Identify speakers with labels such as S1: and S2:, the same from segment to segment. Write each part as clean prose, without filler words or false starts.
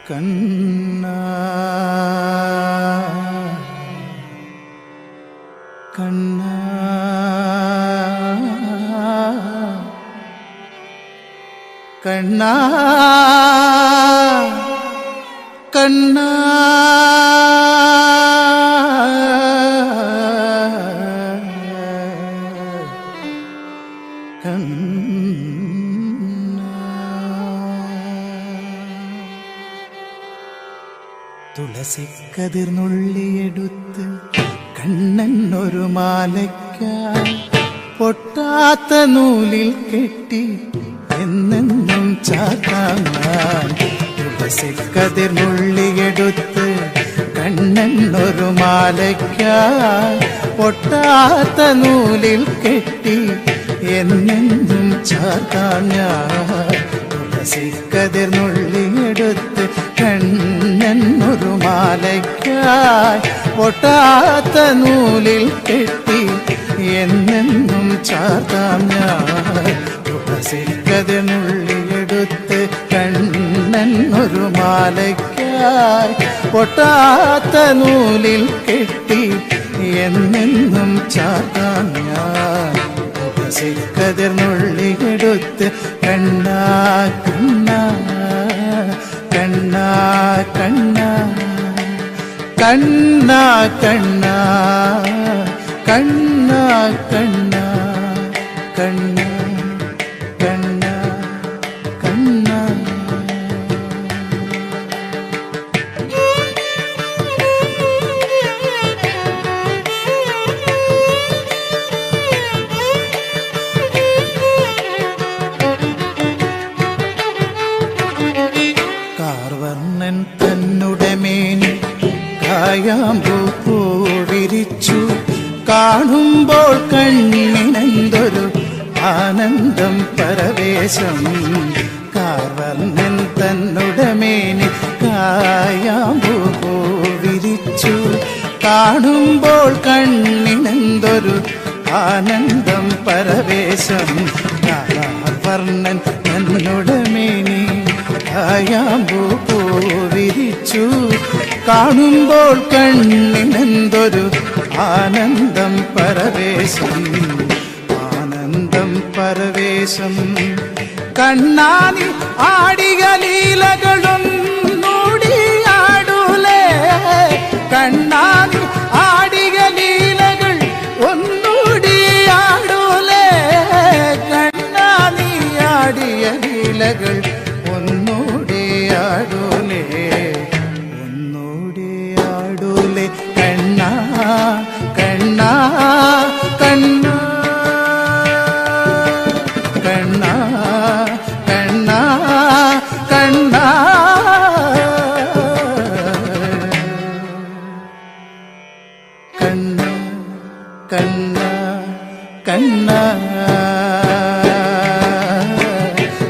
S1: കണ്ണാ കണ്ണാ കണ്ണാ കണ്ണാ തുളസിക്കതിർന്നുള്ളിയെടുത്ത് കണ്ണൻ ഒരു മാലയ്ക്കായി പൊട്ടാത്ത നൂലിൽ കെട്ടി എന്നെന്നും ചാത്താൻ. തുളസിക്കതിർന്നുള്ളിയെടുത്ത് കണ്ണൻ ഒരു മാലയ്ക്കായി പൊട്ടാത്ത നൂലിൽ കെട്ടി എന്നെന്നും ചാത്താൻ. തുളസിക്കതിർന്നുള്ളിയെടുത്ത് കണ്ണൻ ഒരു മാലയ്ക്കായി പൊട്ടാത്ത നൂലിൽ കെട്ടി എന്നെന്നും ചാർത്താം ഞാൻ. തുളസിക്കതിർന്നുള്ളിയെടുത്ത് കണ്ണൻ ഒരു മാലയ്ക്കായി പൊട്ടാത്ത നൂലിൽ കെട്ടി എന്നെന്നും ചാർത്താം ഞാൻ. തുളസിക്കതിർന്നുള്ളിയെടുത്ത് കണ്ണാ കണ്ണാ കണ്ണാ കണ്ണാ കണ്ണാ കണ്ണാ കണ്ണാ കണ്ണാ കണ്ണാ കണ്ണാ കണ്ണാ. കാർവർണ്ണൻ തന്നുടെ മേനി കായാമ്പൂ വിരിച്ചു കാണുമ്പോൾ കണ്ണിനെന്തൊരു ആനന്ദം പരവേശം. കാർവർണ്ണൻ തന്നുടെ മേനി കായാമ്പൂ വിരിച്ചു കാണുമ്പോൾ കണ്ണിനെന്തൊരു ആനന്ദം പരവേശം. കാർവർണ്ണൻ തന്നുടെ മേനി കായാമ്പൂ വിരിച്ചു കാണുമ്പോൾ കണ്ണിനെന്തൊരു ആനന്ദം പരവേശം. ആനന്ദം പരവേശം. കണ്ണാനി ആടിയ ലീലകളൊന്നൂടിയാടൂലേ. കണ്ണാനി ആടിയ ലീലകൾ ഒന്നൂടിയാടൂലേ. കണ്ണാനി ആടിയ ലീലകൾ ഒന്നൂടിയാടൂലേ. ഒന്നൂടിയാടൂലേ. കണ്ണാ കണ്ണാ കണ്ണാ കണ്ണാ കണ്ണാ കണ്ണാ കണ്ണാ കണ്ണാ കണ്ണാ.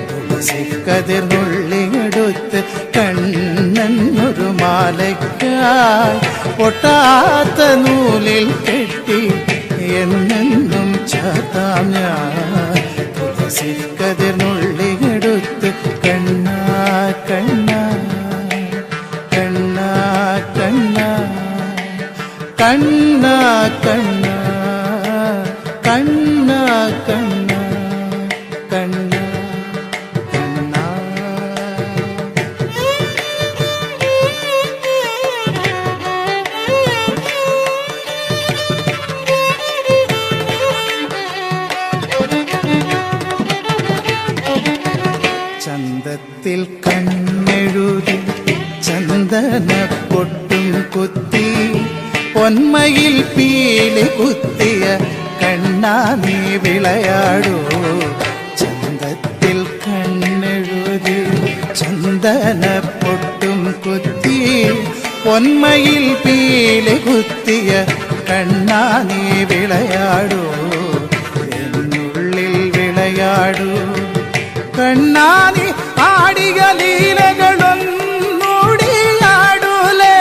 S1: തുളസിക്കതിർന്നുള്ളിയെടുത്ത് കണ്ണൻ ഒരു മാലയ്ക്കായി പൊട്ടാത്ത നൂലിൽ കെട്ടി എന്നെന്നും ചാത്താം ഞാൻ. തുളസിക്കതിർന്നുള്ളിയെടുത്ത് കണ്ണാ കണ്ണാ കണ്ണാ കണ്ണാ കണ്ണാ കണ്ണാ കണ്ണാ കണ്ണാ കണ്ണാ കണ്ണാ. ചന്തത്തിൽ കണ്ണെഴുതി ചന്ദന പൊട്ടും കുത്തി പൊന്മയിൽ പീലി കുത്തിയ കണ്ണാ നീ വിളയാടൂ. ചന്തത്തിൽ കണ്ണെഴുതി ചന്ദന പൊട്ടും കുത്തി പൊന്മയിൽ പീലി കുത്തിയ കണ്ണാ നീ വിളയാടൂ. എന്നുള്ളിൽ വിളയാടൂ. കണ്ണാനി ആടിയ ലീലകളൊന്നൂടിയാടൂലേ.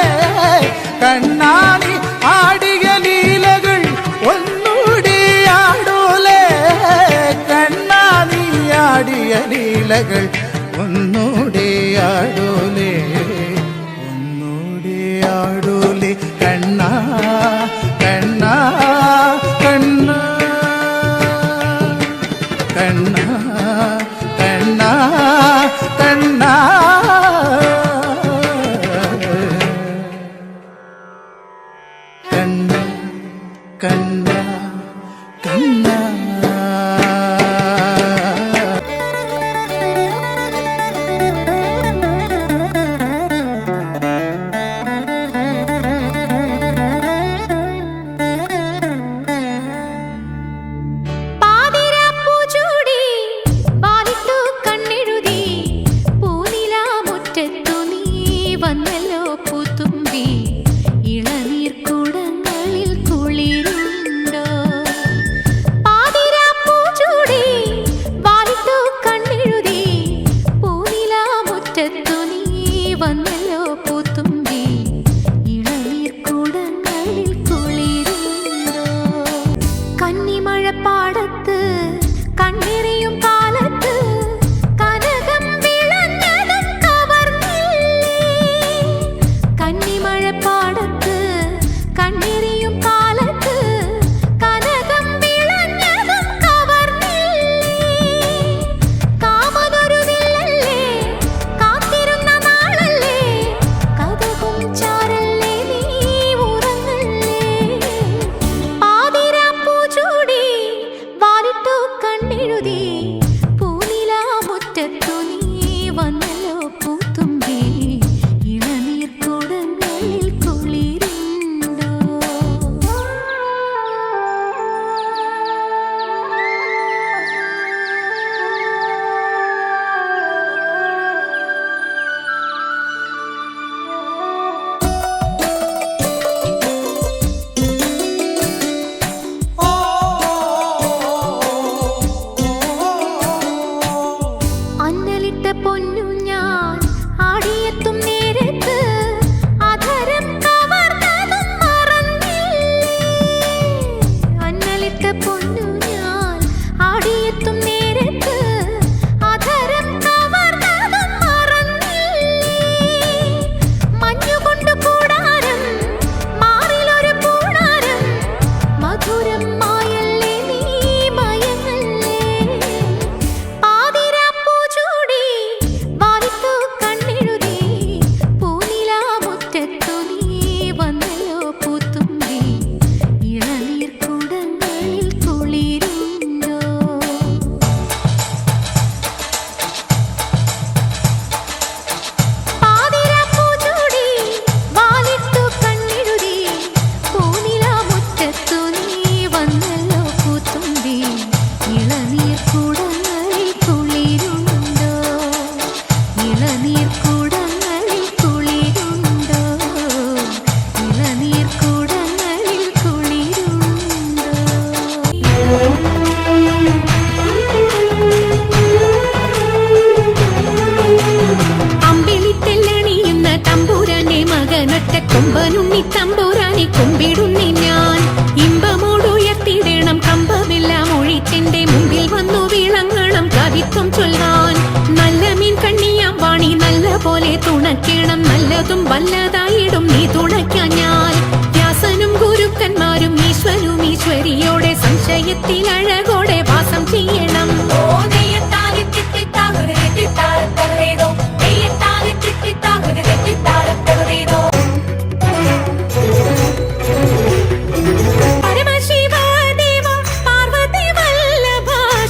S1: കണ്ണാനി ആടിയ ലീലകൾ ഒന്നൂടിയാടൂലേ. കണ്ണാനി ആടിയ ലീലകൾ ഒന്നൂടിയാടൂലേ. കണ്ണാ കണ്ണ കണ്ണ കണ്ണ
S2: കൊമ്പനുണ്ണി തമ്പുരാനെ കുമ്പിടുന്നി ഞാൻ ഇമ്പമോടുയർത്തിടണം കമ്പമെല്ലാം ഒഴിച്ചെന്റെ മുമ്പിൽ വന്നു വിളങ്ങണം കവിത്വം ചൊല്ലാൻ നല്ല മീൻ കണ്ണിയാം വാണി നല്ല പോലെ തുണയ്ക്കണം നല്ലതും വല്ലതായിടും നീ തുണയ്ക്കാൻ ഞാൻ വ്യാസനും ഗുരുക്കന്മാരും ഈശ്വരും ഈശ്വരിയോടെ സംശയത്തിൽ അഴകോടെ വാസം ചെയ്യണം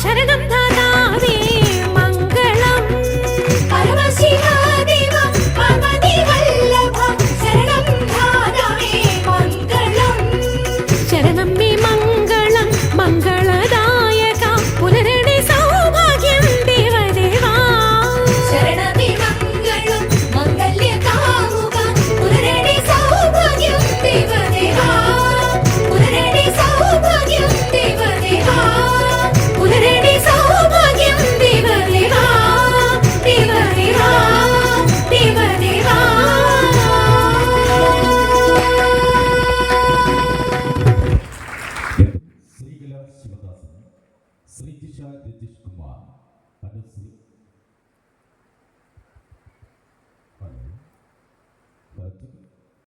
S2: ശരണം ധാതാവേ മംഗളം പരമശിവ